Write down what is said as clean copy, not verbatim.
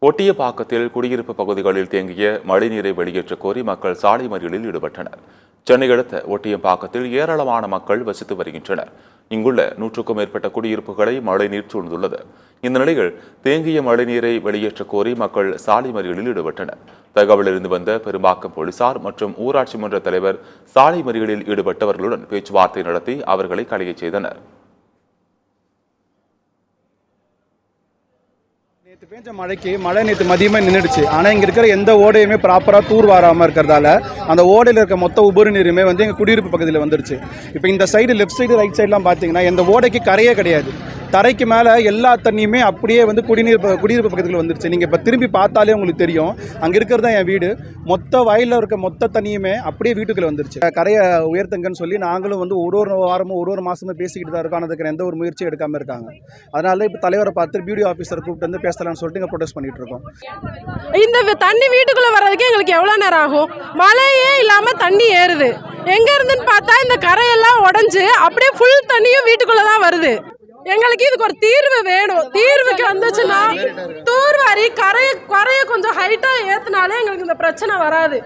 ஒட்டியபாக்கத்தில் குடியிருப்பு பகுதிகளில் தேங்கிய மழைநீரை வெளியேற்றக் கோரி மக்கள் சாலை மறியலில் ஈடுபட்டனர். சென்னை அடுத்த ஒட்டியபாக்கத்தில் ஏராளமான மக்கள் வசித்து வருகின்றனர். இங்குள்ள 100க்கும் மேற்பட்ட குடியிருப்புகளை மழைநீர் சூழ்ந்துள்ளது. இந்த நிலையில் தேங்கிய மழைநீரை வெளியேற்றக் கோரி மக்கள் சாலை மறியலில் ஈடுபட்டனர். தகவலிருந்து வந்த பெரும்பாக்கம் போலீசார் மற்றும் ஊராட்சி மன்ற தலைவர் சாலை மறியலில் ஈடுபட்டவர்களுடன் பேச்சுவார்த்தை நடத்தி அவர்களை கலையச் செய்தனர். நேற்று பெஞ்ச மழைக்கு மழை நேற்று மதியமே நின்றுடுச்சு. ஆனால் இங்கே இருக்கிற எந்த ஓடையுமே ப்ராப்பராக தூர் வாராமல் இருக்கிறதால அந்த ஓடையில் இருக்க மொத்த உபரி நீருமே எங்கள் குடியிருப்பு பகுதியில் வந்துடுச்சு. இப்போ இந்த சைடு லெஃப்ட் சைடு ரைட் சைட்லாம் பார்த்தீங்கன்னா இந்த ஓடைக்கு கரையே கிடையாது. தரைக்கு மேலே எல்லா தண்ணியுமே அப்படியே குடியிருப்பு பக்கத்தில் வந்துருச்சு. நீங்கள் இப்போ திரும்பி பார்த்தாலே உங்களுக்கு தெரியும். அங்கே இருக்கிறது தான் என் வீடு. மொத்த வயலில் இருக்க மொத்த தண்ணியுமே அப்படியே வீட்டுக்குள்ளே வந்துருச்சு. கரையை உயர்த்துங்கன்னு சொல்லி நாங்களும் ஒரு வாரமும் ஒரு மாதமும் பேசிக்கிட்டு தான் இருக்கோம். அதுக்கு எந்த ஒரு முயற்சியும் எடுக்காமல் இருக்காங்க. அதனால இப்போ தலைவரை பார்த்து பிடிஓ ஆஃபீஸரை கூப்பிட்டு வந்து பேசலாம்னு சொல்லிட்டு இங்கே ப்ரொடெஸ்ட் பண்ணிட்டு இருக்கோம். இந்த தண்ணி வீட்டுக்குள்ளே வர்றதுக்கு எங்களுக்கு எவ்வளோ நேரம் ஆகும்? மழையே இல்லாமல் தண்ணி ஏறுது. எங்கே இருந்துன்னு பார்த்தா இந்த கரையெல்லாம் உடஞ்சி அப்படியே ஃபுல் தண்ணியும் வீட்டுக்குள்ளே தான் வருது. எங்களுக்கு இதுக்கு ஒரு தீர்வு வேணும். தீர்வுக்கு வந்துச்சுன்னா தூர்வாரி கரையை கொஞ்சம் ஹைட்டாக ஏற்றினாலே எங்களுக்கு இந்த பிரச்சனை வராது.